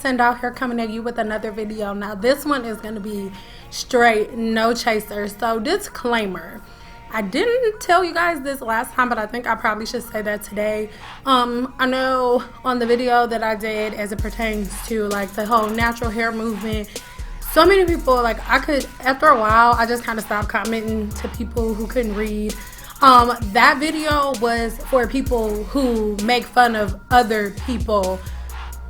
Send out here coming at you with another video. Now this one is going to be straight no chaser. So disclaimer, I didn't tell you guys this last time, but I think I probably should say that today. I know on the video that I did as it pertains to like the whole natural hair movement, so many people, like, after a while I just kind of stopped commenting to people who couldn't read. That video was for people who make fun of other people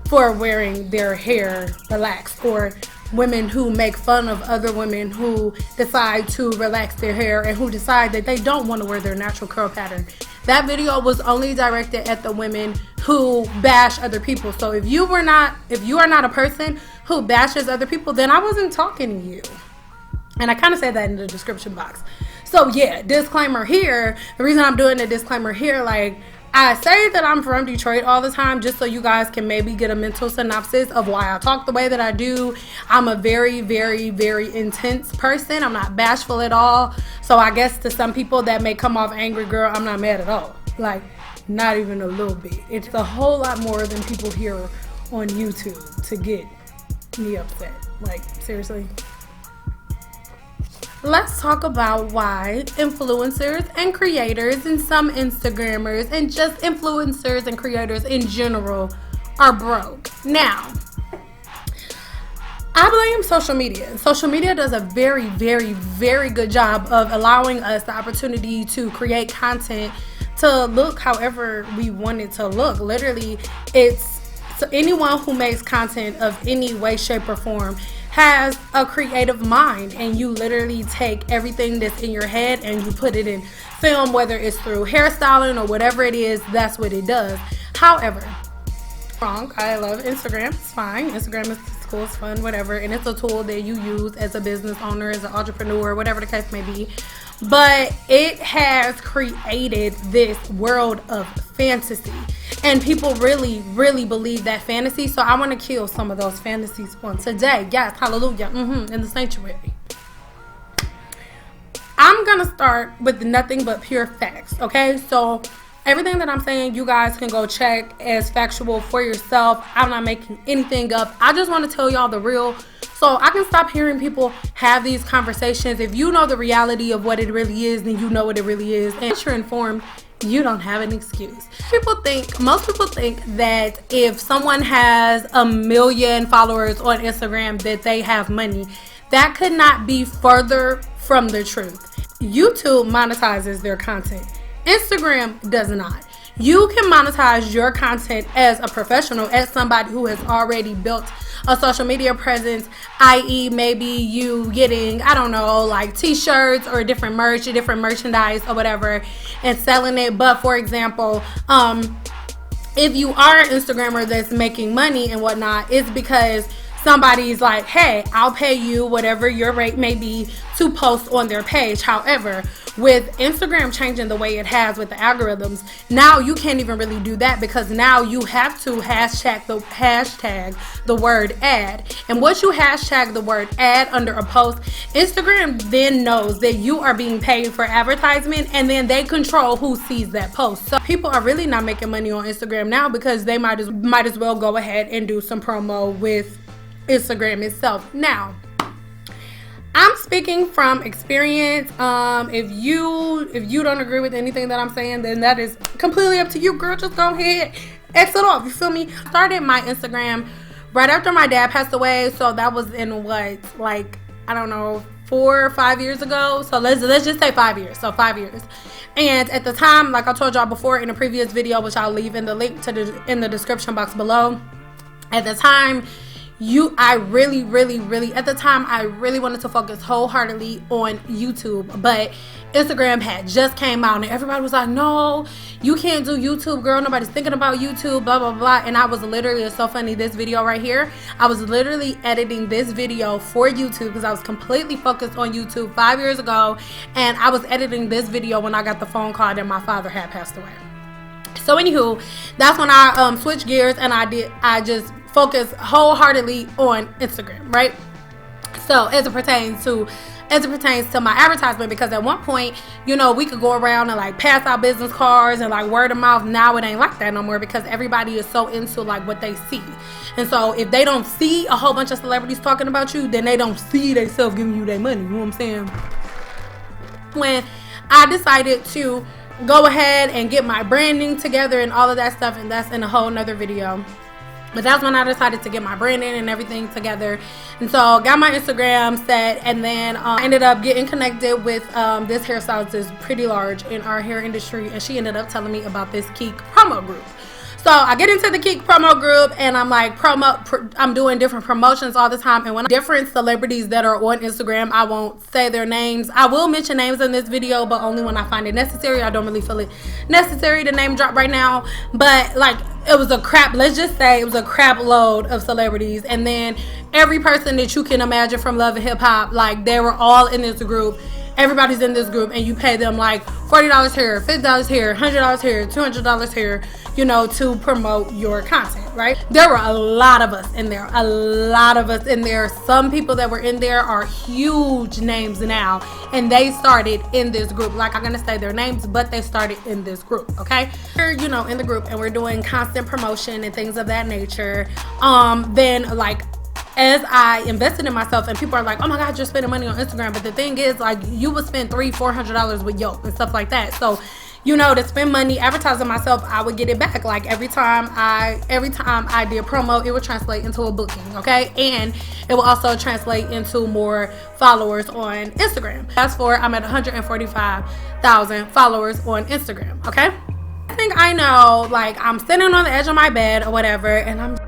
for wearing their hair relaxed, or women who make fun of other women who decide to relax their hair and who decide that they don't want to wear their natural curl pattern. That video was only directed at the women who bash other people. So if you are not a person who bashes other people, then I wasn't talking to you. And I kind of said that in the description box. So yeah, disclaimer here. The reason I'm doing a disclaimer here, like, I say that I'm from Detroit all the time just so you guys can maybe get a mental synopsis of why I talk the way that I do. I'm a very, very, very intense person. I'm not bashful at all. So I guess to some people that may come off angry, girl, I'm not mad at all. Like, not even a little bit. It's a whole lot more than people hear on YouTube to get me upset. Like, seriously. Let's talk about why influencers and creators and some Instagrammers and just influencers and creators in general are broke. Now, I blame social media. Social media does a very, very, very good job of allowing us the opportunity to create content to look however we want it to look. Literally, so anyone who makes content of any way, shape, or form has a creative mind, and you literally take everything that's in your head and you put it in film, whether it's through hairstyling or whatever it is. That's what it does. However, wrong, I love Instagram. It's fine. Instagram is cool, it's fun, whatever, and it's a tool that you use as a business owner, as an entrepreneur, whatever the case may be. But it has created this world of fantasy, and people really, really believe that fantasy. So I want to kill some of those fantasies on today. Yes, hallelujah, in the sanctuary. I'm gonna start with nothing but pure facts, okay? So everything that I'm saying, you guys can go check as factual for yourself. I'm not making anything up. I just want to tell y'all the real, so I can stop hearing people have these conversations. If you know the reality of what it really is, then you know what it really is. And if you're informed, you don't have an excuse. Most people think that if someone has 1 million followers on Instagram that they have money. That could not be further from the truth. YouTube monetizes their content. Instagram does not. You can monetize your content as a professional, as somebody who has already built a social media presence, i.e. maybe you getting, I don't know, like t-shirts or different merch or different merchandise or whatever and selling it. But for example, if you are an Instagrammer that's making money and whatnot, it's because somebody's like, hey, I'll pay you whatever your rate may be to post on their page. However, with Instagram changing the way it has with the algorithms, now you can't even really do that, because now you have to hashtag the word ad. And once you hashtag the word ad under a post, Instagram then knows that you are being paid for advertisement, and then they control who sees that post. So people are really not making money on Instagram now, because they might as well go ahead and do some promo with Instagram itself. Now, I'm speaking from experience. If you don't agree with anything that I'm saying, then that is completely up to you, girl. Just go ahead, exit off. You feel me? I started my Instagram right after my dad passed away, so that was in what, like, I don't know, 4 or 5 years ago. So let's just say 5 years. So 5 years. And at the time, like I told y'all before in a previous video, which I'll leave in the link to in the description box below, at the time, I really wanted to focus wholeheartedly on YouTube, but Instagram had just came out and everybody was like, no, you can't do YouTube, girl, nobody's thinking about YouTube, blah blah blah. And I was literally, it's so funny, this video right here, I was literally editing this video for YouTube because I was completely focused on YouTube 5 years ago, and I was editing this video when I got the phone call that my father had passed away. So anywho, that's when I switched gears and I just focus wholeheartedly on Instagram, right? So as it pertains to my advertisement, because at one point, you know, we could go around and like pass out business cards and like word of mouth. Now it ain't like that no more, because everybody is so into like what they see. And so if they don't see a whole bunch of celebrities talking about you, then they don't see themselves giving you their money. You know what I'm saying? When I decided to go ahead and get my branding together and all of that stuff, and that's in a whole nother video. But that's when I decided to get my branding and everything together. And so got my Instagram set, and then I ended up getting connected with this hairstylist is pretty large in our hair industry, and she ended up telling me about this Keek promo group. So I get into the Keek promo group, and I'm like I'm doing different promotions all the time. And when different celebrities that are on Instagram, I won't say their names. I will mention names in this video, but only when I find it necessary. I don't really feel it necessary to name drop right now. But like, it was a crap, let's just say it was a crap load of celebrities. And then every person that you can imagine from Love and Hip Hop, like they were all in this group. Everybody's in this group, and you pay them like $40 here, $50 here, $100 here, $200 here, you know, to promote your content, right? There were a lot of us in there, Some people that were in there are huge names now, and they started in this group. Like, I'm gonna say their names, but they started in this group, okay? We're, you know, in the group, and we're doing constant promotion and things of that nature. Then like, as I invested in myself, and people are like, oh my God, you're spending money on Instagram. But the thing is, like, you would spend $300-$400 with Yelp and stuff like that. So, you know, to spend money advertising myself, I would get it back. Like every time I did promo, it would translate into a booking, okay? And it will also translate into more followers on Instagram. Fast forward, I'm at 145,000 followers on Instagram, okay? I think I know, like, I'm sitting on the edge of my bed or whatever, and I'm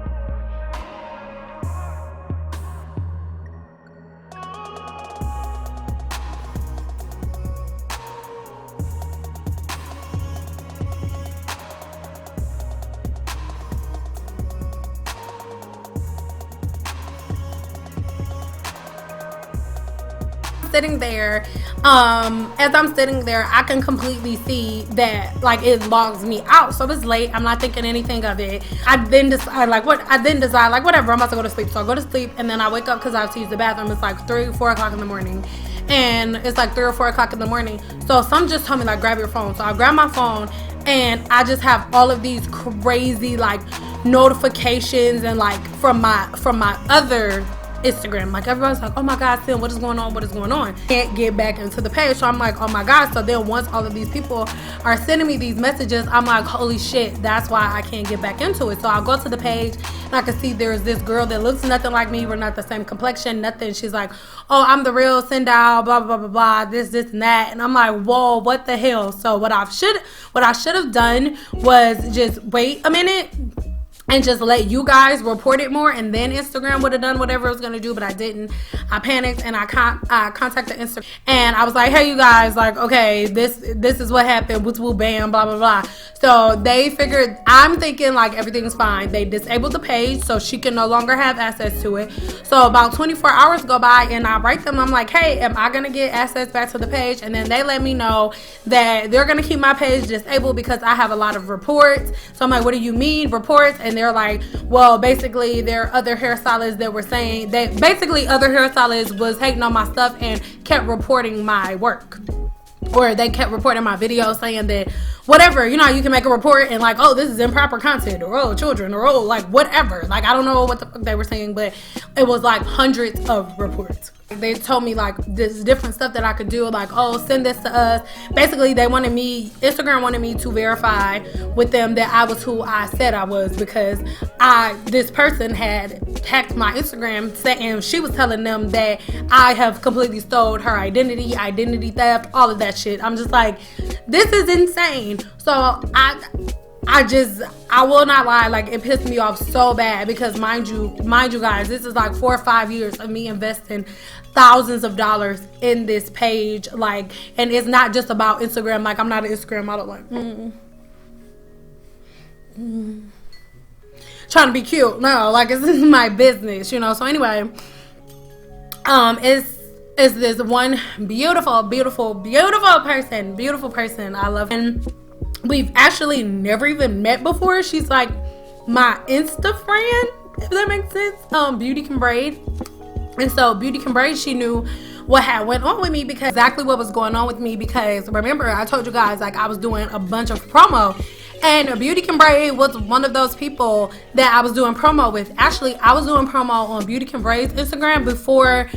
sitting there. As I'm sitting there, I can completely see that like it logs me out. So it's late. I'm not thinking anything of it. I then decide like whatever, I'm about to go to sleep. So I go to sleep, and then I wake up because I have to use the bathroom. It's like 3-4 o'clock in the morning. And it's like 3 or 4 o'clock in the morning. So some just told me like, grab your phone. So I grab my phone, and I just have all of these crazy like notifications, and like from my other Instagram. Like everybody's like, oh my God, Sim, what is going on? What is going on? Can't get back into the page. So I'm like, oh my God. So then once all of these people are sending me these messages, I'm like, holy shit, that's why I can't get back into it. So I'll go to the page, and I can see there's this girl that looks nothing like me. We're not the same complexion, nothing. She's like, oh, I'm the real Sendal, blah, blah, blah, blah, this, and that. And I'm like, whoa, what the hell? So what I should have done was just wait a minute and just let you guys report it more, and then Instagram would have done whatever it was gonna do, but I didn't. I panicked, and I contacted Instagram, and I was like, hey you guys, like, okay, this is what happened, woo woo bam, blah blah blah. So they figured, I'm thinking like everything's fine. They disabled the page so she can no longer have access to it. So about 24 hours go by, and I write them, I'm like, hey, am I gonna get access back to the page? And then they let me know that they're gonna keep my page disabled because I have a lot of reports. So I'm like, what do you mean reports? And they're like, well, basically there are other hairstylists that were saying that basically other hairstylists was hating on my stuff and kept reporting my work, or they kept reporting my videos saying that whatever, you know, you can make a report and like, oh, this is improper content, or oh, children, or oh, like whatever. Like, I don't know what the fuck they were saying, but it was like hundreds of reports. They told me like this different stuff that I could do, like, oh, send this to us. Basically, Instagram wanted me to verify with them that I was who I said I was, because this person had hacked my Instagram, and she was telling them that I have completely stole her identity theft, all of that shit. I'm just like, this is insane. So I will not lie, like it pissed me off so bad, because mind you guys, this is like 4 or 5 years of me investing thousands of dollars in this page, like, and it's not just about Instagram. Like, I'm not an Instagram model, like trying to be cute. No, like, this is my business, you know. So anyway, it's this one beautiful person. I love him. We've actually never even met before. She's like my Insta friend, if that makes sense. Beauty Can Braid. And so Beauty Can Braid, she knew what had went on with me, because exactly what was going on with me, because remember I told you guys like I was doing a bunch of promo, and Beauty Can Braid was one of those people that I was doing promo with. Actually, I was doing promo on Beauty Can Braid's Instagram before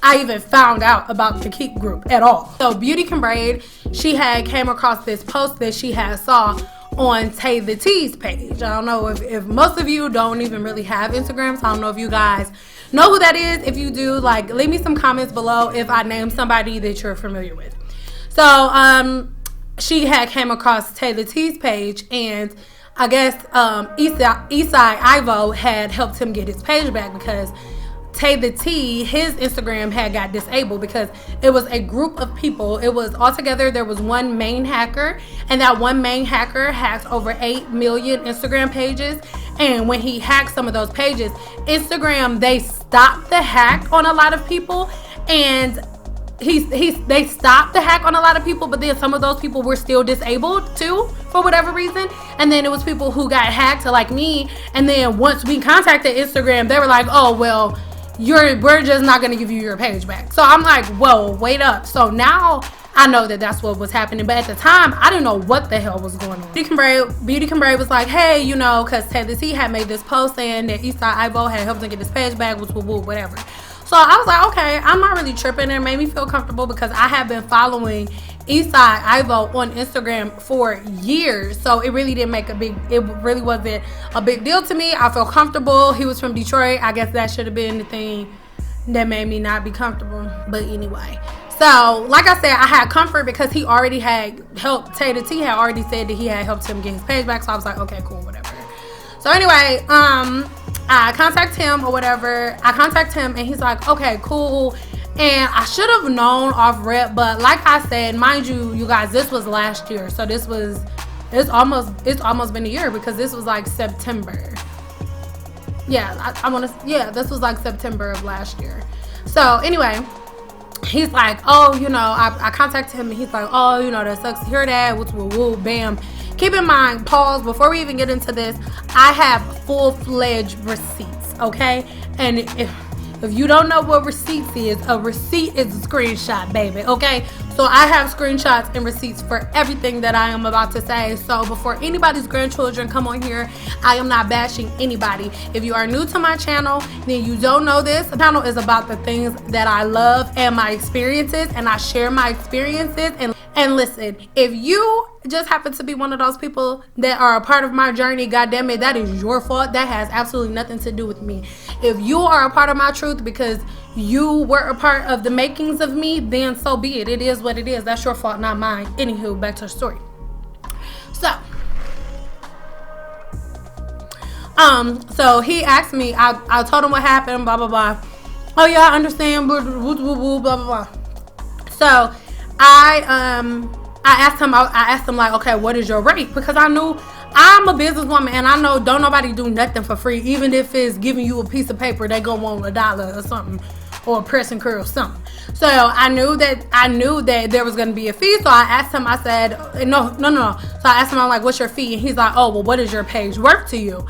I even found out about the Keep group at all. So Beauty Can Braid, she had came across this post that she had saw on Tay the T's page. I don't know if most of you don't even really have Instagrams. I don't know if you guys know who that is. If you do, like, leave me some comments below if I name somebody that you're familiar with. So she had came across Tay the T's page, and I guess Eastside Ivo had helped him get his page back, because Tay the T, his Instagram had got disabled because it was a group of people. It was altogether, there was one main hacker, and that one main hacker hacked over 8 million Instagram pages. And when he hacked some of those pages, Instagram, they stopped the hack on a lot of people, and they stopped the hack on a lot of people, but then some of those people were still disabled too for whatever reason. And then it was people who got hacked, like me, and then once we contacted Instagram, they were like, oh well, we're just not going to give you your page back. So I'm like, whoa, wait up. So now I know that that's what was happening, but at the time I didn't know what the hell was going on. Beauty Can Braid was like, hey, you know, because Tay the T had made this post saying that Eastside Ivo had helped him get his page back, whatever. So I was like, okay, I'm not really tripping. It made me feel comfortable because I have been following Eastside Ivo on Instagram for years, so it really wasn't a big deal to me. I felt comfortable. He was from Detroit. I guess that should have been the thing that made me not be comfortable. But anyway, so like I said, I had comfort because he already had helped. Tay the T had already said that he had helped him get his page back, so I was like, okay, cool, whatever. So anyway, I contact him or whatever. I contact him and he's like, okay, cool. And I should have known off rip, but like I said, mind you, you guys, this was last year. So it's almost been a year, because this was like September. Yeah, this was like September of last year. So anyway, he's like, oh, you know, I contacted him and he's like, oh, you know, that sucks to hear that. Woo, bam. Keep in mind, pause, before we even get into this, I have full-fledged receipts, okay? And if you don't know what receipts is, a receipt is a screenshot, baby, okay? So I have screenshots and receipts for everything that I am about to say. So before anybody's grandchildren come on here, I am not bashing anybody. If you are new to my channel, then you don't know this. The channel is about the things that I love and my experiences, and I share my experiences. And listen, if you just happen to be one of those people that are a part of my journey, goddamn it, that is your fault. That has absolutely nothing to do with me. If you are a part of my truth because you were a part of the makings of me, then so be it. It is what it is. That's your fault, not mine. Anywho, back to the story. So he asked me, I told him what happened, blah, blah, blah. Oh yeah, I understand, blah, blah, blah, blah, blah. So I asked him like, okay, what is your rate? Because I knew I'm a businesswoman and I know don't nobody do nothing for free. Even if it's giving you a piece of paper, they gonna want $1 or something, or a press and curl or something. So I knew that there was gonna be a fee. So I asked him, I said, no. So I asked him, I'm like, what's your fee? And he's like, oh, well, what is your page worth to you?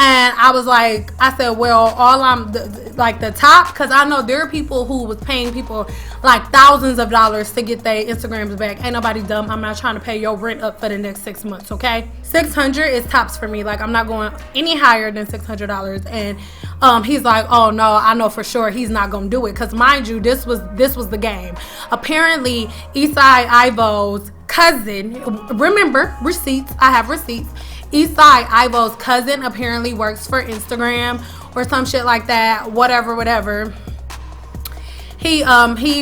And I said, well, all the top, because I know there are people who was paying people like thousands of dollars to get their Instagrams back. Ain't nobody dumb. I'm not trying to pay your rent up for the next 6 months, okay? $600 is tops for me. Like, I'm not going any higher than $600. And he's like, oh no, I know for sure he's not gonna do it, because mind you, this was the game. Apparently, Eastside Ivo's cousin, remember, receipts, I have receipts. Eastside Ivo's cousin apparently works for Instagram or some shit like that. Whatever. He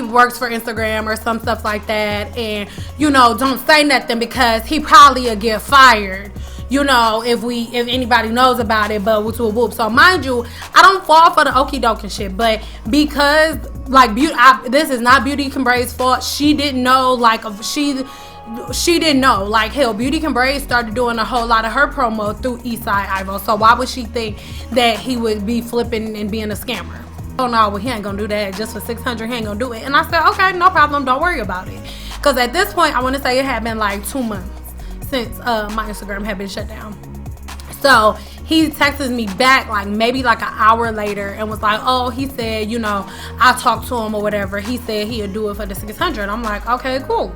works for Instagram or some stuff like that, and you know, don't say nothing because he probably will get fired. You know, if anybody knows about it, but whoop. So mind you, I don't fall for the okie doke and shit, but because like this is not Beauty Can Braid's fault. She didn't know, like she didn't know. Like, hell, Beauty Can Braid started doing a whole lot of her promo through Eastside Ivo. So why would she think that he would be flipping and being a scammer? Oh no, well, he ain't gonna do that. Just for $600, he ain't gonna do it. And I said, okay, no problem, don't worry about it. Because at this point, I want to say it had been like 2 months since my Instagram had been shut down. So he texted me back like maybe like an hour later and was like, oh, he said, you know, I talked to him or whatever. He said he'd do it for the 600. I'm like, okay, cool.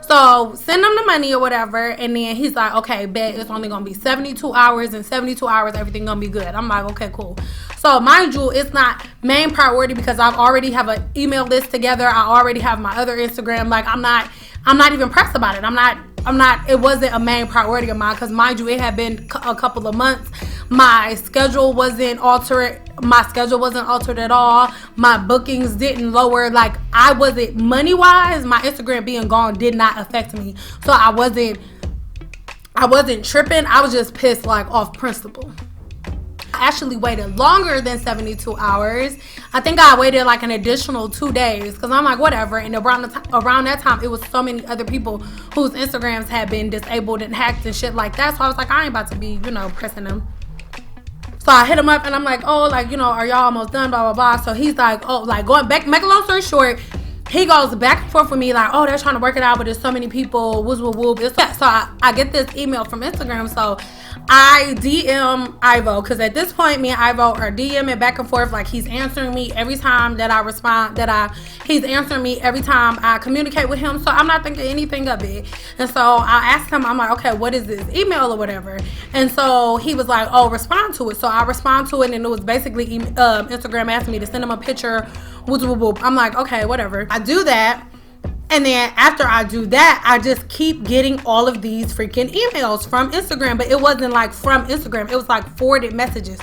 So send him the money or whatever, and then he's like, okay, bet it's only gonna be 72 hours, and 72 hours everything gonna be good. I'm like, okay, cool. So mind you, it's not main priority because I already have an email list together. I already have my other Instagram. Like I'm not even pressed about it. I'm not, it wasn't a main priority of mine because mind you, it had been a couple of months. My schedule wasn't altered. My schedule wasn't altered at all. My bookings didn't lower. Like I wasn't money wise. My Instagram being gone did not affect me. So I wasn't tripping. I was just pissed like off principle. I actually waited longer than 72 hours. I think I waited like an additional 2 days because I'm like, whatever. And around that time, it was so many other people whose Instagrams had been disabled and hacked and shit like that. So I was like, I ain't about to be, you know, pressing them. So I hit him up and I'm like, oh, like, you know, are y'all almost done, blah, blah, blah. So he's like, oh, like going back, make a long story short, he goes back and forth with me like, oh, they're trying to work it out, but there's so many people, whoop, whoop, whoop. So I get this email from Instagram. So I DM Ivo because at this point, me and Ivo are DMing back and forth. Like he's answering me every time that I respond. He's answering me every time I communicate with him. So I'm not thinking anything of it. And so I asked him, I'm like, okay, what is this email or whatever? And so he was like, oh, respond to it. So I respond to it, and it was basically Instagram asking me to send him a picture. Whoop, whoop, whoop. I'm like, okay, whatever. I do that. And then after I do that, I just keep getting all of these freaking emails from Instagram. But it wasn't like from Instagram. It was like forwarded messages.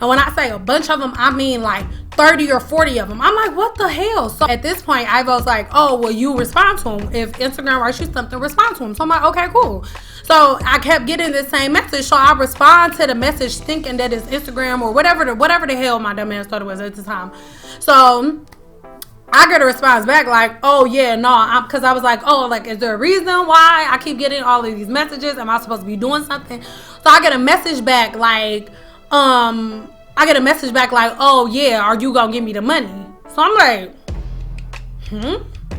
And when I say a bunch of them, I mean like 30 or 40 of them. I'm like, what the hell? So at this point, Ivo's like, oh, well, you respond to him. If Instagram writes you something, respond to him. So I'm like, okay, cool. So I kept getting the same message. So I respond to the message thinking that it's Instagram or whatever the hell my dumb ass thought it was at the time. So I get a response back like, oh yeah, no, because I was like, oh, like, is there a reason why I keep getting all of these messages? Am I supposed to be doing something? So I get a message back like, oh yeah, are you gonna give me the money? So I'm like,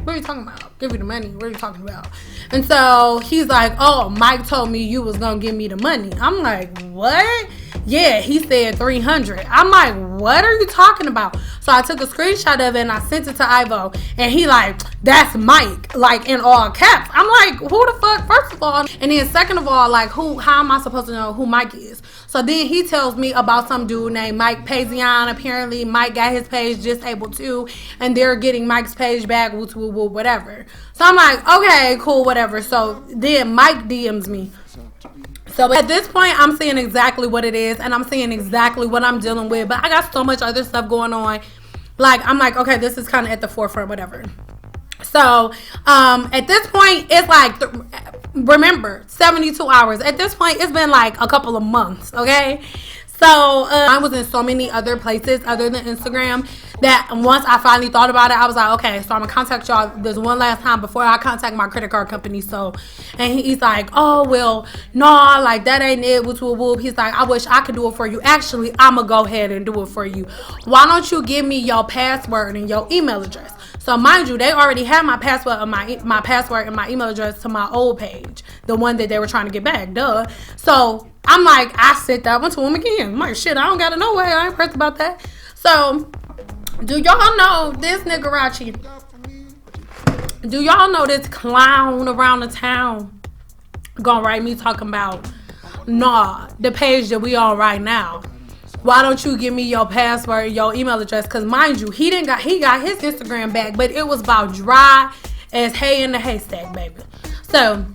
what are you talking about? Give you the money? What are you talking about? And so he's like, oh, Mike told me you was gonna give me the money. I'm like, what? Yeah, he said 300. I'm like, what are you talking about? So I took a screenshot of it and I sent it to Ivo, and he like, that's Mike, like in all caps. I'm like, who the fuck? First of all, and then second of all, like, how am I supposed to know who Mike is? So then he tells me about some dude named Mike Pazian. Apparently Mike got his page disabled too, and they're getting Mike's page back, whatever. So I'm like, okay, cool, whatever. So then Mike DMs me. So at this point, I'm seeing exactly what it is, and I'm seeing exactly what I'm dealing with. But I got so much other stuff going on. Like, I'm like, okay, this is kind of at the forefront, whatever. So at this point, it's like, remember, 72 hours. At this point, it's been like a couple of months, okay? So I was in so many other places other than Instagram that once I finally thought about it, I was like, okay, so I'm gonna contact y'all this one last time before I contact my credit card company. So, and he's like, oh, well, nah, like that ain't it. Whoop, whoop, whoop. He's like, I wish I could do it for you. Actually, I'm gonna go ahead and do it for you. Why don't you give me your password and your email address? So mind you, they already had my password and my password and my email address to my old page, the one that they were trying to get back, duh. So I'm like, I sent that one to him again. I'm like, shit, I don't gotta know way. I ain't pressed about that. So do y'all know this niggarachi? Do y'all know this clown around the town gonna write me talking about, nah, the page that we on right now, why don't you give me your password, your email address? Because mind you, he got his Instagram back, but it was about dry as hay in the haystack, baby. So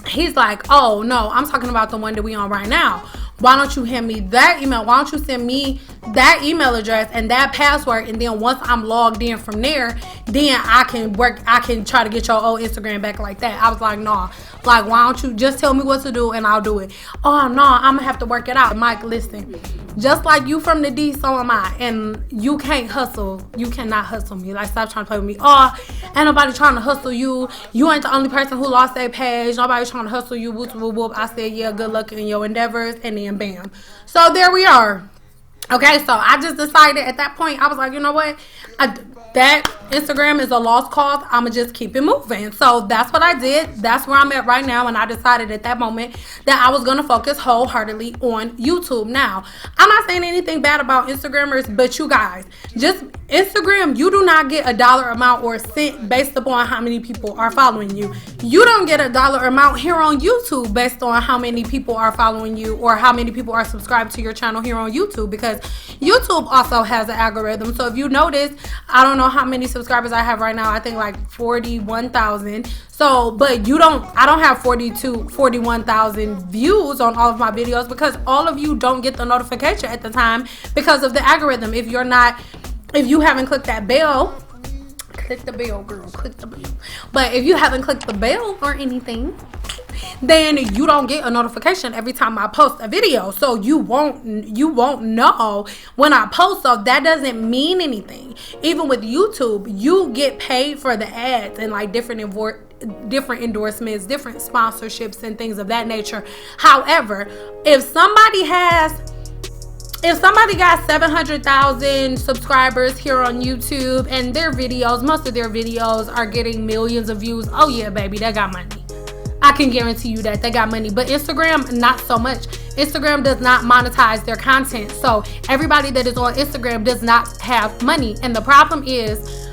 he's like, oh no, I'm talking about the one that we on right now. Why don't you hand me that email? Why don't you send me that email address and that password, and then once I'm logged in from there, then I can try to get your old Instagram back like that. I was like, nah, like, why don't you just tell me what to do and I'll do it? Oh no, I'm gonna have to work it out. Mike, listen, just like you from the D, so am I, and you can't hustle. You cannot hustle me. Like, stop trying to play with me. Oh, ain't nobody trying to hustle you. You ain't the only person who lost their page. Nobody's trying to hustle you. Whoop, whoop, whoop. I said, yeah, good luck in your endeavors, and then bam. So there we are. Okay, so I just decided at that point, I was like, you know what? that Instagram is a lost cause, I'ma just keep it moving. So that's what I did. That's where I'm at right now, and I decided at that moment that I was gonna focus wholeheartedly on YouTube. Now, I'm not saying anything bad about Instagrammers, but you guys, just Instagram, you do not get a dollar amount or a cent based upon how many people are following you. You don't get a dollar amount here on YouTube based on how many people are following you or how many people are subscribed to your channel here on YouTube, because YouTube also has an algorithm. So if you notice, I don't know how many subscribers I have right now. I think like 41,000. So, but I don't have 41,000 views on all of my videos, because all of you don't get the notification at the time because of the algorithm. If you haven't clicked that bell, click the bell, girl, click the bell. But if you haven't clicked the bell or anything, then you don't get a notification every time I post a video. So you won't know when I post. So that doesn't mean anything. Even with YouTube, you get paid for the ads and like different endorsements, different sponsorships and things of that nature. However, if somebody got 700,000 subscribers here on YouTube and most of their videos are getting millions of views, oh yeah, baby, they got money. I can guarantee you that they got money. But Instagram, not so much. Instagram does not monetize their content. So everybody that is on Instagram does not have money. And the problem is,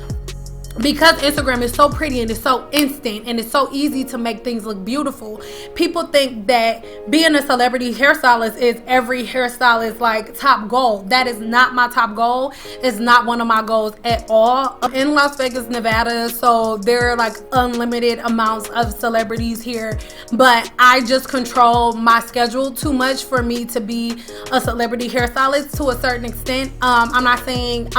because Instagram is so pretty and it's so instant and it's so easy to make things look beautiful, people think that being a celebrity hairstylist is every hairstylist like top goal. That is not my top goal. It's not one of my goals at all. I'm in Las Vegas, Nevada, so there are like unlimited amounts of celebrities here, but I just control my schedule too much for me to be a celebrity hairstylist to a certain extent. I'm not saying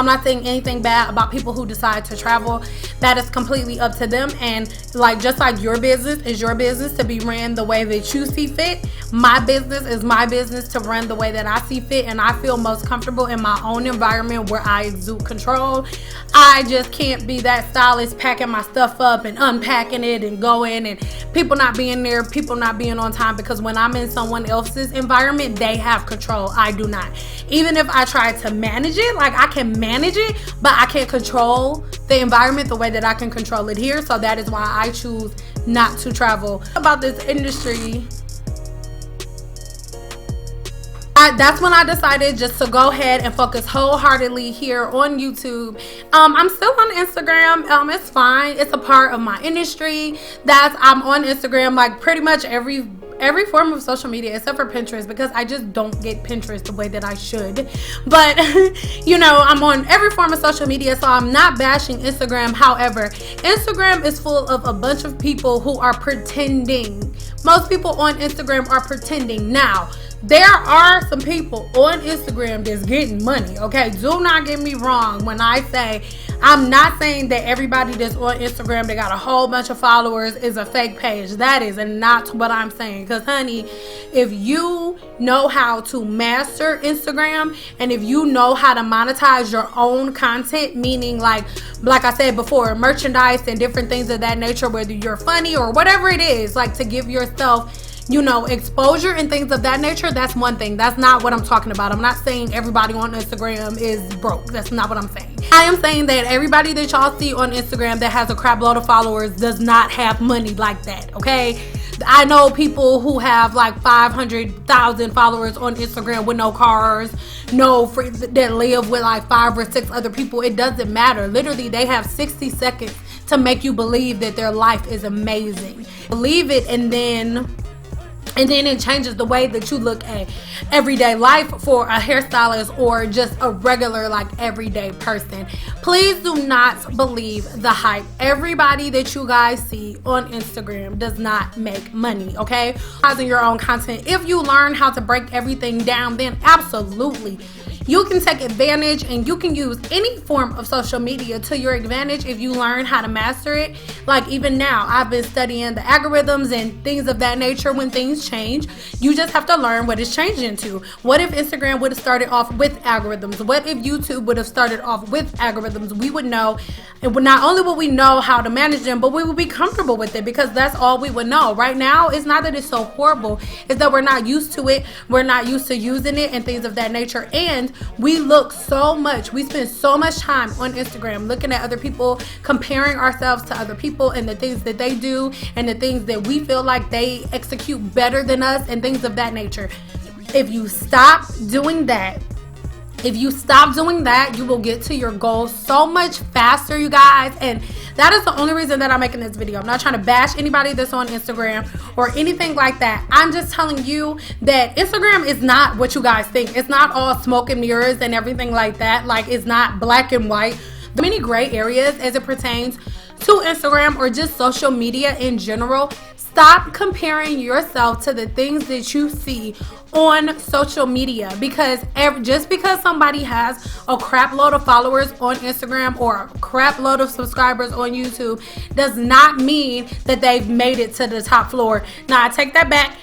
anything bad about people who decide to travel. That is completely up to them, and like just like your business is your business to be ran the way that you see fit, my business is my business to run the way that I see fit, and I feel most comfortable in my own environment where I exude control. I just can't be that stylist packing my stuff up and unpacking it and going, and people not being there, people not being on time, because when I'm in someone else's environment, they have control. I do not. Even if I try to manage it, like I can manage it, but I can't control the environment the way that I can control it here. So that is why I choose not to travel. About this industry, that's when I decided just to go ahead and focus wholeheartedly here on YouTube. I'm still on Instagram. It's fine. It's a part of my industry. I'm on Instagram like pretty much every form of social media except for Pinterest, because I just don't get Pinterest the way that I should. But you know, I'm on every form of social media, so I'm not bashing Instagram. However, Instagram is full of a bunch of people who are pretending. Most people on Instagram are pretending. Now, there are some people on Instagram that's getting money, okay? Do not get me wrong when I say, I'm not saying that everybody that's on Instagram that got a whole bunch of followers is a fake page. That is not what I'm saying. Because honey, if you know how to master Instagram and if you know how to monetize your own content, meaning like I said before, merchandise and different things of that nature, whether you're funny or whatever it is, like to give yourself, you know, exposure and things of that nature, that's one thing. That's not what I'm talking about. I'm not saying everybody on Instagram is broke. That's not what I'm saying. I am saying that everybody that y'all see on Instagram that has a crap load of followers does not have money like that, okay? I know people who have like 500,000 followers on Instagram with no cars, no friends that live with like 5 or 6 other people. It doesn't matter. Literally, they have 60 seconds to make you believe that their life is amazing. Believe it, and then it changes the way that you look at everyday life for a hairstylist or just a regular like everyday person. Please do not believe the hype. Everybody that you guys see on Instagram does not make money, okay? Using your own content. If you learn how to break everything down, then absolutely you can take advantage and you can use any form of social media to your advantage if you learn how to master it. Like even now, I've been studying the algorithms and things of that nature. When things change, you just have to learn what it's changing to. What if Instagram would have started off with algorithms? What if YouTube would have started off with algorithms? We would know, and not only would we know how to manage them, but we would be comfortable with it, because that's all we would know. Right now, it's not that it's so horrible, it's that we're not used to it, we're not used to using it and things of that nature. And we spend so much time on Instagram looking at other people, comparing ourselves to other people and the things that they do and the things that we feel like they execute better than us and things of that nature. If you stop doing that, you will get to your goals so much faster, you guys. And that is the only reason that I'm making this video. I'm not trying to bash anybody that's on Instagram or anything like that. I'm just telling you that Instagram is not what you guys think. It's not all smoke and mirrors and everything like that. Like, it's not black and white. There are many gray areas as it pertains to Instagram or just social media in general. Stop comparing yourself to the things that you see on social media, because just because somebody has a crap load of followers on Instagram or a crap load of subscribers on YouTube does not mean that they've made it to the top floor. Now, I take that back.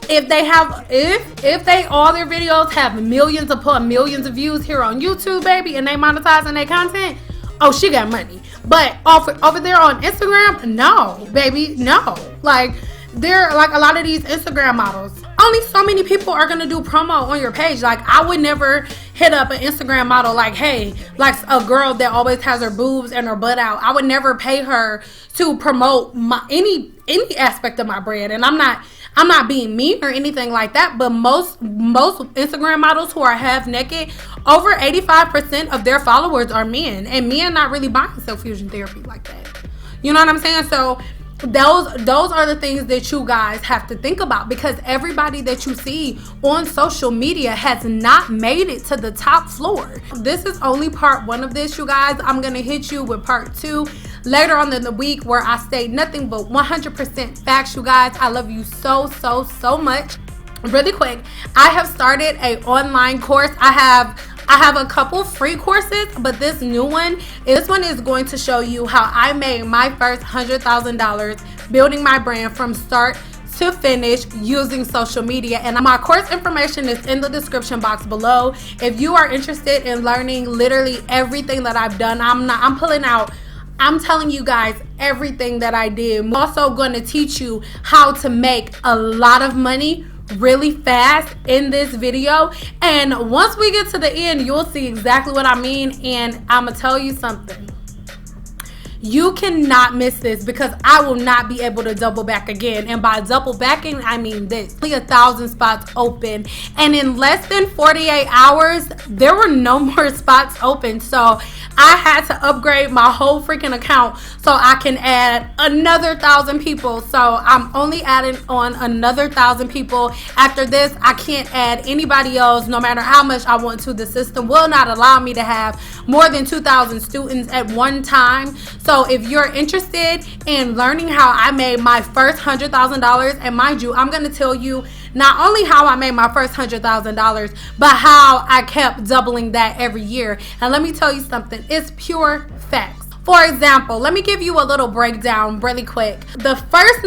If they all their videos have millions upon millions of views here on YouTube, baby, and they monetizing their content, oh, she got money. But over there on Instagram, no, baby, no. Like, they're like a lot of these Instagram models. Only so many people are gonna do promo on your page. Like, I would never hit up an Instagram model like, hey, like a girl that always has her boobs and her butt out. I would never pay her to promote any aspect of my brand. And I'm not being mean or anything like that, but most Instagram models who are half naked, over 85% of their followers are men, and men not really buying self-fusion therapy like that. You know what I'm saying? So those are the things that you guys have to think about, because everybody that you see on social media has not made it to the top floor. This is only part one of this, you guys. I'm gonna hit you with part two later on in the week, where I state nothing but 100% facts, you guys. I love you so much. Really quick, I have started a online course. I have a couple free courses, but this one is going to show you how I made my first $100,000 building my brand from start to finish using social media. And my course information is in the description box below. If you are interested in learning literally everything that I've done, I'm telling you guys everything that I did. I'm also going to teach you how to make a lot of money really fast in this video, and once we get to the end, you'll see exactly what I mean. And I'm gonna tell you something, you cannot miss this, because I will not be able to double back again. And by double backing, I mean this. Only 1,000 spots open, and in less than 48 hours there were no more spots open. So I had to upgrade my whole freaking account so I can add another 1,000 people. So I'm only adding on another 1,000 people. After this, I can't add anybody else, no matter how much I want to. The system will not allow me to have more than 2,000 students at one time. So if you're interested in learning how I made my first $100,000, and mind you, I'm going to tell you not only how I made my first $100,000, but how I kept doubling that every year. And let me tell you something, it's pure facts. For example, let me give you a little breakdown really quick. The first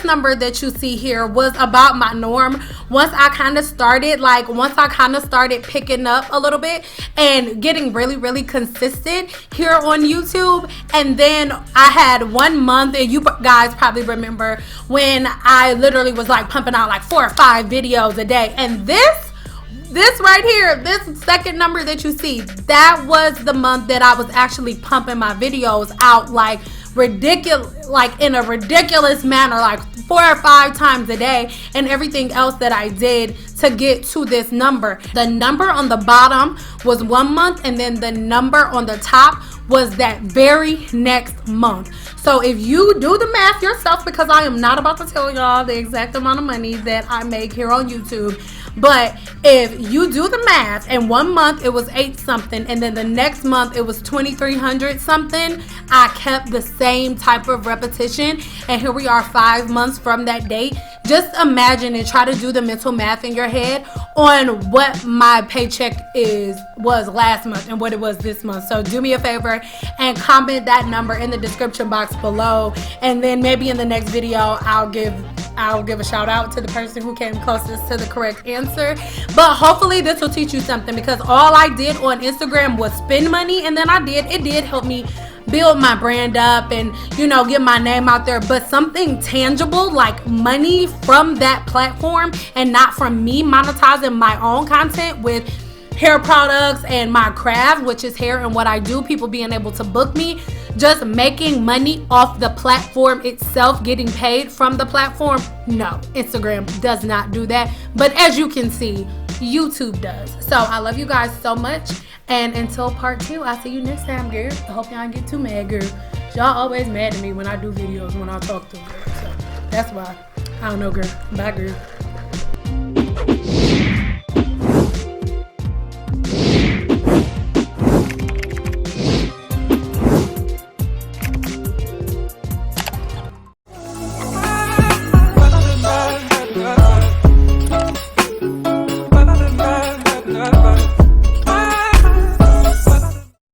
number that you see here was about my norm. Once I kind of started picking up a little bit and getting really consistent here on YouTube. And then I had 1 month, and you guys probably remember when I literally was like pumping out like 4 or 5 videos a day. And this right here, this second number that you see, that was the month that I was actually pumping my videos out like ridiculous, like in a ridiculous manner, like 4 or 5 times a day, and everything else that I did to get to this number. The number on the bottom was 1 month, and then the number on the top was that very next month. So if you do the math yourself, because I am not about to tell y'all the exact amount of money that I make here on YouTube, but if you do the math, in 1 month it was 8 something, and then the next month it was 2,300 something. I kept the same type of repetition, and here we are 5 months from that date. just imagine and try to do the mental math in your head on what my paycheck was last month and what it was this month. So do me a favor and comment that number in the description box below, and then maybe in the next video I'll give a shout out to the person who came closest to the correct answer. But hopefully this will teach you something, because all I did on Instagram was spend money, and then it did help me build my brand up and, you know, get my name out there. But something tangible like money from that platform, and not from me monetizing my own content with hair products and my craft, which is hair and what I do, people being able to book me, just making money off the platform itself, getting paid from the platform. No, Instagram does not do that. But as you can see, YouTube does. So I love you guys so much. And until part 2, I'll see you next time, girl. I hope y'all don't get too mad, girl. Y'all always mad at me when I do videos, when I talk to them, girl. So that's why. I don't know, girl. Bye, girl.